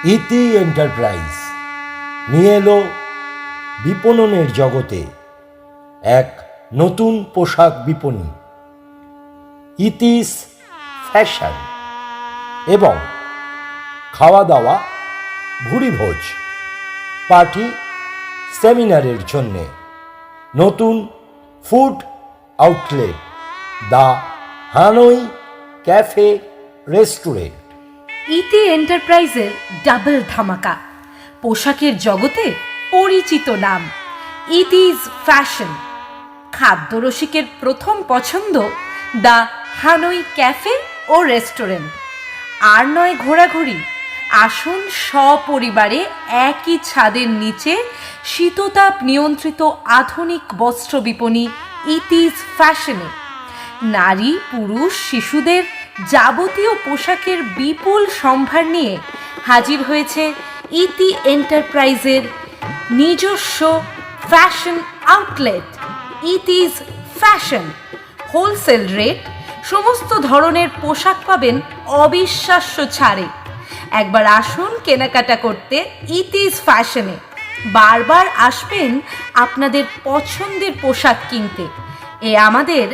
ইতি এন্টারপ্রাইজ নিয়ে এলো বিপণনের জগতে এক নতুন পোশাক বিপণী, ইতিস ফ্যাশন, এবং খাওয়া দাওয়া, ভুরিভোজ, পার্টি, সেমিনারের জন্যে নতুন ফুড আউটলেট দ্য হানই ক্যাফে রেস্টুরেন্ট। ইতি এন্টারপ্রাইজের ডাবল ধামাকা, পোশাকের জগতে পরিচিত নাম ইতিস ফ্যাশন। খাদ্যরসিকের প্রথম পছন্দ দ্য হানই ক্যাফে ও রেস্টুরেন্ট। আর নয় ঘোরাঘুরি, আসুন সপরিবারে একই ছাদের নিচে শীততাপ নিয়ন্ত্রিত আধুনিক বস্ত্র বিপণী ইতিস ফ্যাশনে। নারী, পুরুষ, শিশুদের যাবতীয় পোশাকের বিপুল সম্ভার নিয়ে হাজির হয়েছে ইতি এন্টারপ্রাইজের নিজস্ব fashion outlet Iti's fashion. Wholesale rate, সমস্ত ধরনের পোশাক পাবেন অবিশ্বাস্য ছাড়ে। একবার আসুন কেনাকাটা করতে ইতিস ফ্যাশনে। বারবার আসবেন আপনাদের পছন্দের পোশাক কিনতে। এ আমাদের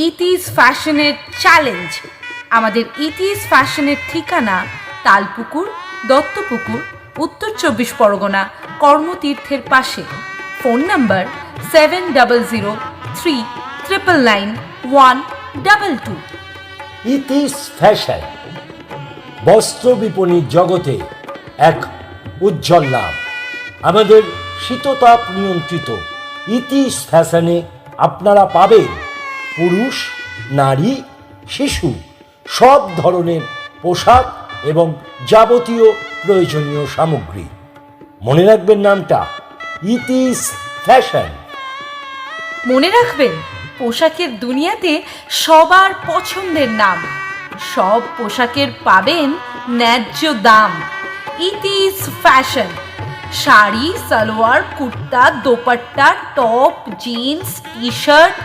ইতিস ফ্যাশনের চ্যালেঞ্জ। আমাদের ইতিস ফ্যাশনের ঠিকানা তালপুকুর, দত্তপুকুর, উত্তর 24 পরগনা, কর্মতীর্থের পাশে। Phone number 7003999122। ইতিস ফ্যাশন বস্ত্র বিপণীর জগতে এক উজ্জ্বল নাম। আমাদের শীততাপ নিয়ন্ত্রিত ইতিস ফ্যাশনে আপনারা পাবেন পুরুষ, নারী, শিশু সব ধরনের পোশাক এবং যাবতীয় প্রয়োজনীয় সামগ্রী। মনে রাখবেন নামটা ইতিস ফ্যাশন। মনে রাখবেন, পোশাকের দুনিয়াতে সবার পছন্দের নাম। সব পোশাকের পাবেন ন্যায্য দাম। Iti's fashion. Sari, salwar, kurta, dupatta, top, jeans, T shirt,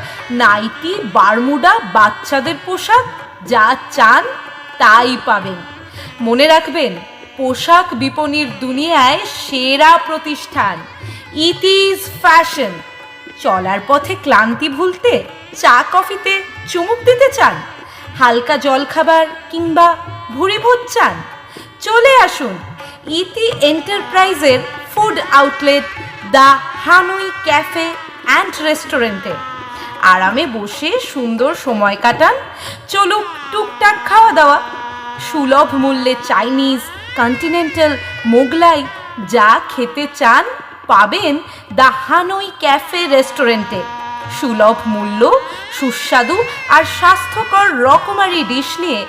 nightie, Bermuda, বাচ্চাদের পোশাক, যা চান তাই পাবেন। মনে রাখবেন, পোশাক বিপণীর দুনিয়ায় সেরা প্রতিষ্ঠান ইতিস ফ্যাশন। চলার পথে ক্লান্তি ভুলতে চা কফিতে চুমুক দিতে চান, হালকা জলখাবার কিংবা ভুরিভোজ চান, চলে আসুন ইতি এন্টারপ্রাইজের ফুড আউটলেট দ্য হানই ক্যাফে অ্যান্ড রেস্টুরেন্টে। আরামে বসে সুন্দর সময় কাটান, চলুক টুকটাক খাওয়া দাওয়া। সুলভ মূল্যে চাইনিজ, কন্টিনেন্টাল, মোগলাই যা খেতে চান পাবেন দ্য হানই ক্যাফে রেস্টুরেন্টে। সুলভ মূল্য, সুস্বাদু আর স্বাস্থ্যকর রকমারি ডিশ নিয়ে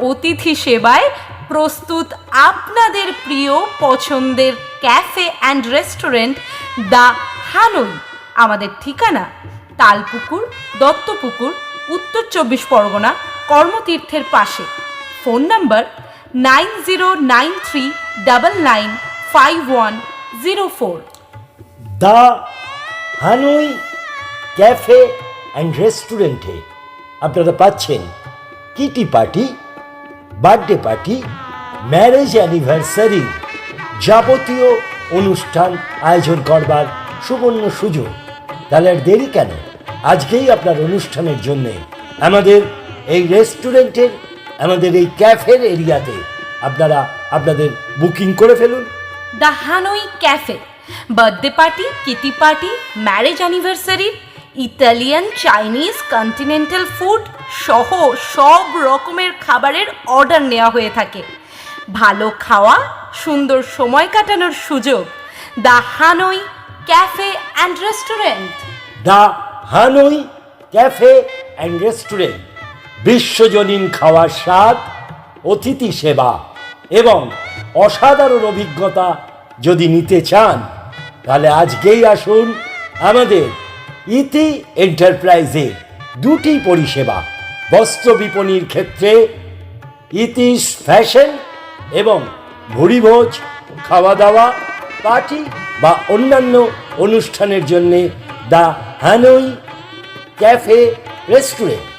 অতিথি সেবায় প্রস্তুত আপনাদের প্রিয় পছন্দের ক্যাফে অ্যান্ড রেস্টুরেন্ট দ্য হানই। আমাদের ঠিকানা তালপুকুর, দত্তপুকুর, উত্তর 24 পরগনা, কর্মতীর্থের পাশে। Phone number 9093995104। দ্য হানই ক্যাফে অ্যান্ড রেস্টুরেন্টে আপনারা পাচ্ছেন kitty party, birthday party, marriage anniversary যাবতীয় অনুষ্ঠান আয়োজন করবার সুবর্ণ সুযোগ। তাহলে আর দেরি কেন? আজকেই আপনার অনুষ্ঠানের জন্যে আমাদের এই রেস্টুরেন্টের, আমাদের এই ক্যাফের এরিয়াতে আপনারা আপনাদের বুকিং করে ফেলুন। দ্য হানই cafe birthday party, kitty party, marriage anniversary, Italian, Chinese, continental food সহ সব রকমের খাবারের অর্ডার নেওয়া হয়ে থাকে। ভালো খাওয়া, সুন্দর সময় কাটানোর সুযোগ। দ্য হানই ক্যাফে অ্যান্ড রেস্টুরেন্ট। দ্য হানই ক্যাফে অ্যান্ড রেস্টুরেন্ট বিশ্বজনীন খাওয়ার স্বাদ, অতিথি সেবা এবং অসাধারণ অভিজ্ঞতা যদি নিতে চান তাহলে আজকেই আসুন আমাদের ইতি এন্টারপ্রাইজে। দুটি পরিষেবা, বস্ত্র বিপণীর ক্ষেত্রে ইতিস ফ্যাশন এবং ভুরিভোজ, খাওয়া দাওয়া, পার্টি বা অন্যান্য অনুষ্ঠানের জন্যে দ্য হানই ক্যাফে রেস্টুরেন্ট।